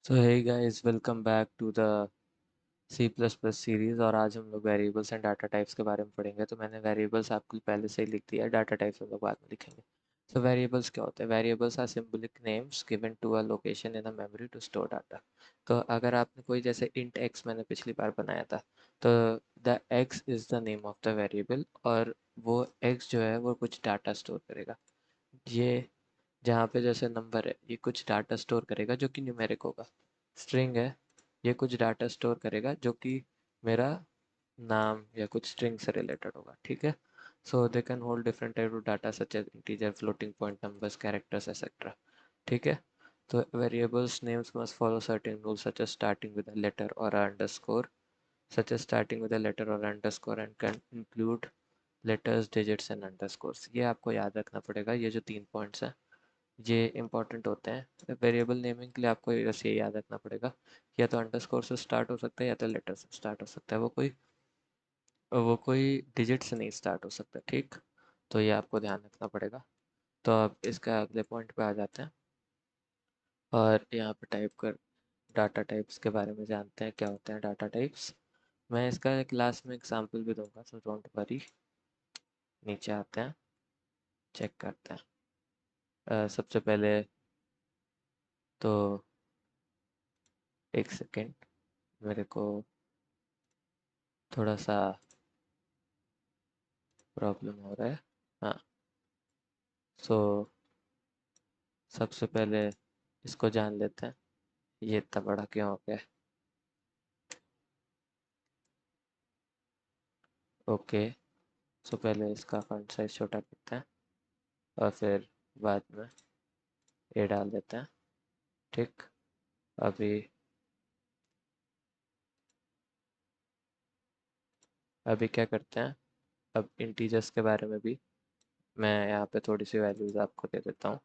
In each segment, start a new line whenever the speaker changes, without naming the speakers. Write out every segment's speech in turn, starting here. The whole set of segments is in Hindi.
तो hey guys, welcome back to the C plus plus series. और आज हम लोग वेरिएबल्स एंड डाटा टाइप्स के बारे में पढ़ेंगे। तो मैंने वेरिएबल्स आपको पहले से ही लिख दिया है, डाटा टाइप्स हम लोग बाद में लिखेंगे। तो वेरिएबल्स क्या होते हैं? Variables are symbolic names given to a location in a memory to store data. तो अगर आपने कोई जैसे इंट एक्स मैंने पिछली बार बनाया था, तो the x is the name of the variable, और वो एक्स जो है वो कुछ डाटा स्टोर करेगा। ये जहाँ पे जैसे नंबर है, ये कुछ डाटा स्टोर करेगा जो कि न्यूमेरिक होगा। स्ट्रिंग है, ये कुछ डाटा स्टोर करेगा जो कि मेरा नाम या कुछ स्ट्रिंग से रिलेटेड होगा। ठीक है। So they can hold different type of data such as integer, floating point, numbers, characters etcetera. ठीक है। तो variables names must follow certain rules such as starting with a letter और underscore, such as starting with a letter or underscore, and can include letters, digits and underscores। ये आपको याद रखना पड़ेगा। ये जो 3 पॉइंट्स हैं ये इंपॉर्टेंट होते हैं वेरिएबल नेमिंग के लिए। आपको बस ये याद रखना पड़ेगा, या तो अंडरस्कोर से स्टार्ट हो सकता है या तो लेटर से स्टार्ट हो सकता है। वो कोई डिजिट से नहीं स्टार्ट हो सकता। ठीक। तो ये आपको ध्यान रखना पड़ेगा। तो अब इसका अगले पॉइंट पे आ जाते हैं और यहाँ पे टाइप कर डाटा टाइप्स के बारे में जानते हैं। क्या होते हैं डाटा टाइप्स? मैं इसका क्लास में एग्जाम्पल भी दूंगा, सो डोंट वरी। नीचे आते हैं, चेक करते हैं। सबसे पहले तो एक सेकेंड, मेरे को थोड़ा सा प्रॉब्लम हो रहा है। हाँ। सो सबसे पहले इसको जान लेते हैं, ये इतना बड़ा क्यों हो गया। ओके। सो पहले इसका फॉन्ट साइज छोटा करते हैं और फिर बाद में ये डाल देते हैं। ठीक। अभी अभी क्या करते हैं, अब इंटीजर्स के बारे में भी मैं यहाँ पे थोड़ी सी वैल्यूज़ आपको दे देता हूँ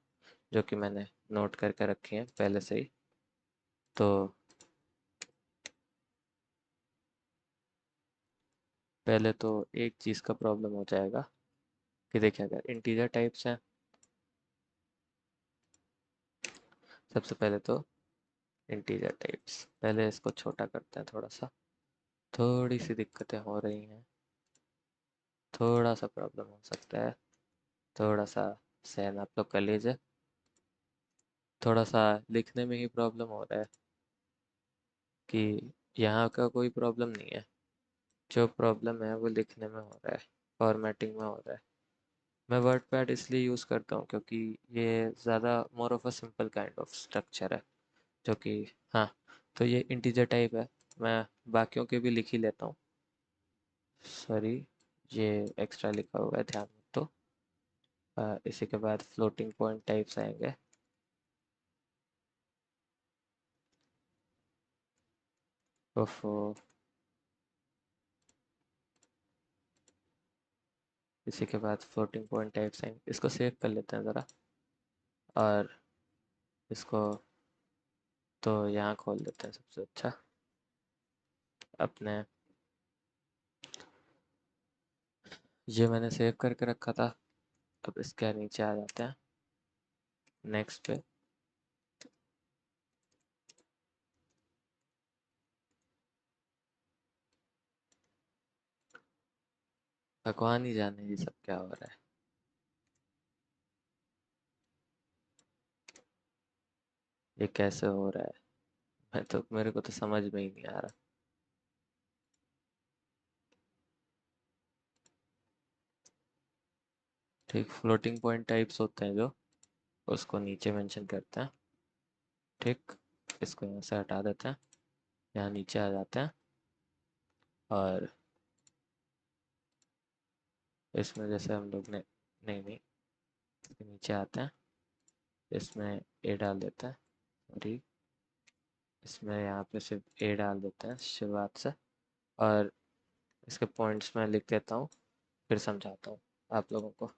जो कि मैंने नोट करके रखी हैं पहले से ही। तो पहले तो एक चीज़ का प्रॉब्लम हो जाएगा कि देखिए, अगर इंटीजर टाइप्स हैं, सबसे पहले तो इंटीजर टाइप्स, पहले इसको छोटा करते हैं थोड़ा सा। थोड़ी सी दिक्कतें हो रही हैं, थोड़ा सा प्रॉब्लम हो सकता है, थोड़ा सा सहन आप लोग कर लीजिए। थोड़ा सा लिखने में ही प्रॉब्लम हो रहा है कि यहाँ का कोई प्रॉब्लम नहीं है, जो प्रॉब्लम है वो लिखने में हो रहा है, फॉर्मेटिंग में हो रहा है। मैं वर्ड पैड इसलिए यूज़ करता हूँ क्योंकि ये ज़्यादा more of a simple kind of structure है, जो कि हाँ। तो ये इंटीजर टाइप है, मैं बाकियों के भी लिख ही लेता हूँ। सॉरी, ये एक्स्ट्रा लिखा हुआ है, ध्यान मत दो। इसी के बाद फ्लोटिंग पॉइंट टाइप्स आएंगे। ओफो। इसी के बाद फ्लोटिंग पॉइंट टाइप्स आएंगे। इसको सेव कर लेते हैं ज़रा, और इसको तो यहाँ खोल देते हैं सबसे अच्छा अपने। ये मैंने सेव करके रखा था। अब इसके नीचे आ जाते हैं, नेक्स्ट पे। भगवान ही जाने ये सब क्या हो रहा है। ये कैसे हो रहा है, मेरे को तो समझ में ही नहीं आ रहा। ठीक, फ्लोटिंग पॉइंट टाइप्स होते हैं जो, उसको नीचे मेंशन करते हैं। ठीक। इसको यहाँ से हटा देते हैं, यहाँ नीचे आ जाते हैं, और इसमें जैसे हम लोग ने, नहीं नहीं, इसके नीचे आते हैं, इसमें ए डाल देते हैं। सॉरी, इसमें यहाँ पे सिर्फ ए डाल देते हैं शुरुआत से, और इसके पॉइंट्स मैं लिख देता हूँ, फिर समझाता हूँ आप लोगों को।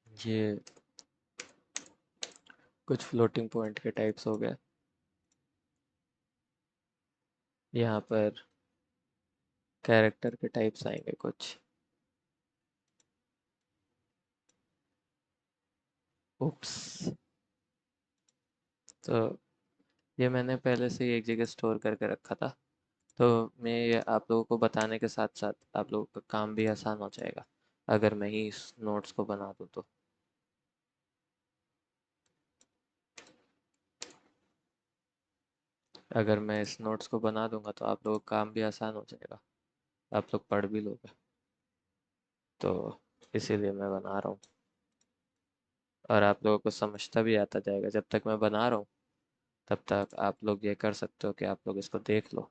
ये कुछ फ्लोटिंग पॉइंट के टाइप्स हो गए। यहाँ पर कैरेक्टर के टाइप्स आएंगे कुछ। उप्स। तो ये मैंने पहले से ही एक जगह स्टोर करके रखा था, तो मैं ये आप लोगों को बताने के साथ साथ आप लोगों का काम भी आसान हो जाएगा अगर मैं ही इस नोट्स को बना दूँ तो। अगर मैं इस नोट्स को बना दूंगा तो आप लोगों का काम भी आसान हो जाएगा, आप लोग पढ़ भी लोगे। तो इसीलिए मैं बना रहा हूँ, और आप लोगों को समझता भी आता जाएगा। जब तक मैं बना रहा हूँ तब तक आप लोग ये कर सकते हो कि आप लोग इसको देख लो।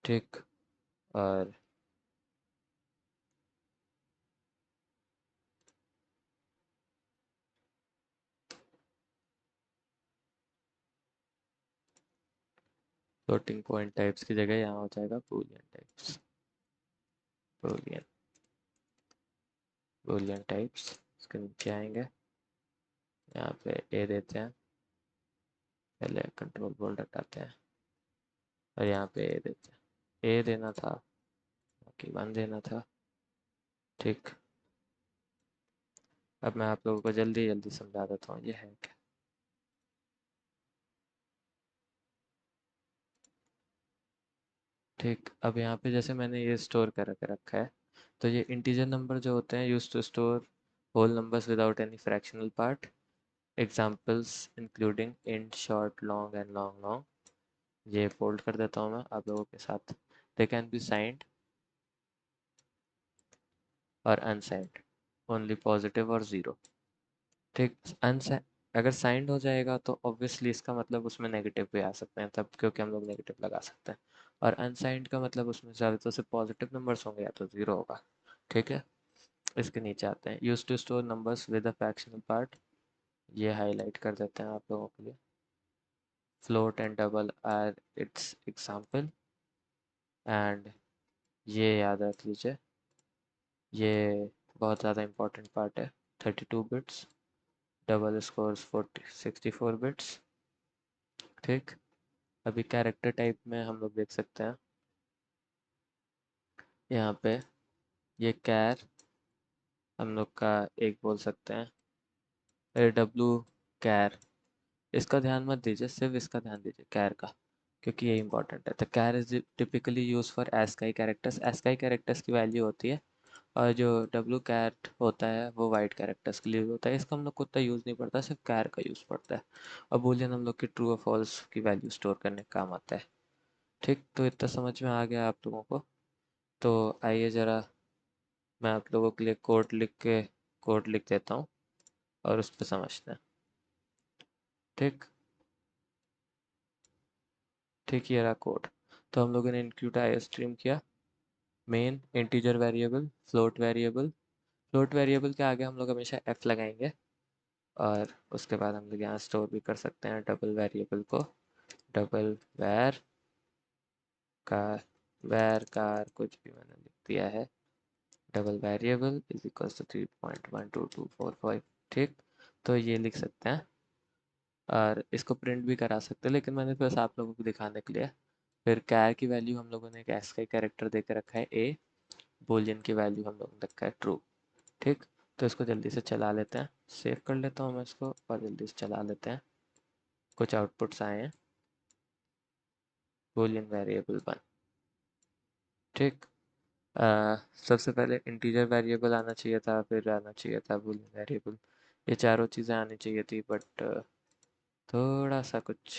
ठीक। और फ्लोटिंग पॉइंट टाइप्स की जगह यहाँ हो जाएगा Boolean types. Boolean Boolean types इसके नीचे आएंगे, यहाँ पे ए देते हैं, पहले कंट्रोल बोल्ट हटाते हैं और यहाँ पे ए देते हैं। ए देना था, बाकी वन देना था। ठीक। अब मैं आप लोगों को जल्दी जल्दी समझा देता हूँ ये है क्या। ठीक। अब यहाँ पे जैसे मैंने ये स्टोर करके रखा है, तो ये इंटीजर नंबर जो होते हैं use to store whole numbers without any fractional part, examples including int, short, long and long long. ये फोल्ड कर देता हूँ मैं आप लोगों के साथ। दे कैन बी साइंड और अनसाइंड, ओनली पॉजिटिव और ज़ीरो। ठीक। अनसाइंड, अगर साइंड हो जाएगा तो ऑब्वियसली इसका मतलब उसमें नेगेटिव भी आ सकते हैं तब, क्योंकि हम लोग नेगेटिव लगा सकते हैं। और अनसाइंड का मतलब उसमें ज़्यादातर से पॉजिटिव नंबर्स होंगे या तो ज़ीरो होगा। ठीक है। इसके नीचे आते हैं, use to store numbers with a fractional part. ये हाईलाइट कर देते हैं आप लोगों के लिए। Float and double are its example. And ये याद रख लीजिए, ये बहुत ज़्यादा इंपॉर्टेंट पार्ट है। 32 बिट्स, डबल स्कोर्स 64 बिट्स। ठीक। अभी कैरेक्टर टाइप में हम लोग देख सकते हैं यहाँ पे, ये कैर हम लोग का एक बोल सकते हैं, डब्लू कैर। इसका ध्यान मत दीजिए, सिर्फ इसका ध्यान दीजिए कैर का, क्योंकि ये इंपॉर्टेंट है। तो char is typically used for ASCII characters, ASCII characters की वैल्यू होती है। और जो डब्लू कैट होता है वो वाइट कैरेक्टर्स के लिए होता है, इसका हम लोग को उतना यूज़ नहीं पड़ता, सिर्फ कैर का यूज़ पड़ता है। और बूलियन हम लोग की ट्रू और फॉल्स की वैल्यू स्टोर करने का काम आता है। ठीक। तो इतना समझ में आ गया आप लोगों को। तो आइए ज़रा मैं आप लोगों के लिए कोड लिख देता हूँ और उस पर समझते हैं। ठीक। ठीक, ये रहा कोड। तो हम लोगों ने इंक्लूड आई स्ट्रीम किया, main integer variable, float variable के आगे हम लोग हमेशा एफ लगाएंगे। और उसके बाद हम लोग यहाँ स्टोर भी कर सकते हैं डबल वेरिएबल को, डबल का वैर कार कुछ भी मैंने लिख दिया है, double variable is equal to 3.12245। ठीक। तो ये लिख सकते हैं और इसको प्रिंट भी करा सकते हैं, लेकिन मैंने बस आप लोगों को दिखाने के लिए। फिर कैर की वैल्यू हम लोगों ने एक एस का कैरेक्टर दे के रखा है ए, बोलियन की वैल्यू हम लोगों ने रखा है ट्रू। ठीक। तो इसको जल्दी से चला लेते हैं, सेव कर लेता हूँ मैं इसको और जल्दी से चला लेते हैं। कुछ आउटपुट्स आए हैं, बूलियन वेरिएबल 1। ठीक। सबसे पहले इंटीजर वेरिएबल आना चाहिए था, फिर आना चाहिए था बूलियन वेरिएबल। ये चारों चीज़ें आनी चाहिए थी, बट थोड़ा सा कुछ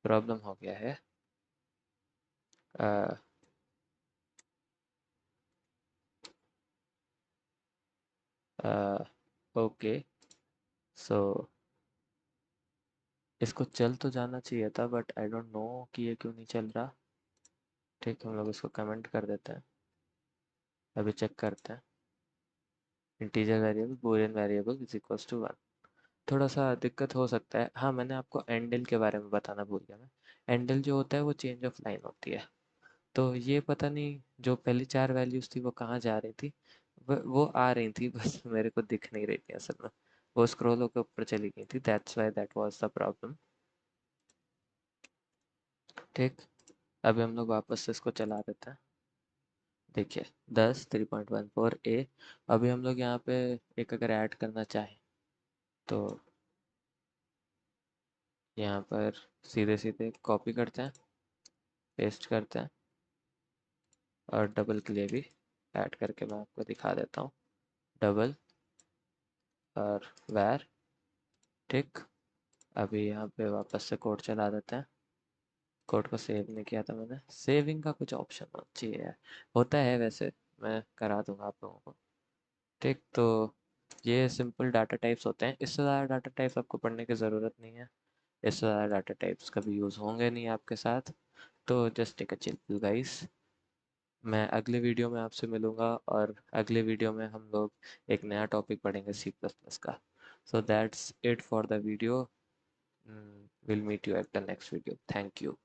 प्रॉब्लम हो गया है। ओके। सो इसको चल तो जाना चाहिए था, बट आई डोंट नो कि ये क्यों नहीं चल रहा। ठीक, हम लोग इसको कमेंट कर देते हैं, अभी चेक करते हैं। Integer variable boolean variable is equals to 1। थोड़ा सा दिक्कत हो सकता है। हाँ, मैंने आपको एंडल के बारे में बताना भूल गया मैं। एंडल जो होता है वो चेंज ऑफ लाइन होती है। तो ये पता नहीं जो पहली चार वैल्यूज़ थी वो कहाँ जा रही थी, वो आ रही थी बस मेरे को दिख नहीं रही थी असल में। वो स्क्रॉल होकर ऊपर चली गई थी, that's why that was the problem. ठीक, अभी हम लोग वापस से इसको चला देते हैं। देखिए 10 3.14 ए। अभी हम लोग यहाँ पे एक अगर ऐड करना चाहें तो यहाँ पर सीधे सीधे कॉपी करते हैं, पेस्ट करते हैं और डबल के लिए भी ऐड करके मैं आपको दिखा देता हूँ। डबल और वैर। ठीक, अभी यहाँ पे वापस से कोड चला देते हैं। कोड को सेव नहीं किया था मैंने, सेविंग का कुछ ऑप्शन होना चाहिए यार। होता है वैसे, मैं करा दूंगा आप लोगों को। ठीक, तो ये सिंपल डाटा टाइप्स होते हैं, इससे ज़्यादा डाटा टाइप्स आपको पढ़ने की ज़रूरत नहीं है। इससे ज़्यादा डाटा टाइप्स कभी यूज़ होंगे नहीं आपके साथ। तो just take a chill guys. मैं अगले वीडियो में आपसे मिलूँगा और अगले वीडियो में हम लोग एक नया टॉपिक पढ़ेंगे सी प्लस प्लस का। So that's it for the video. Will meet you at the next video. Thank you.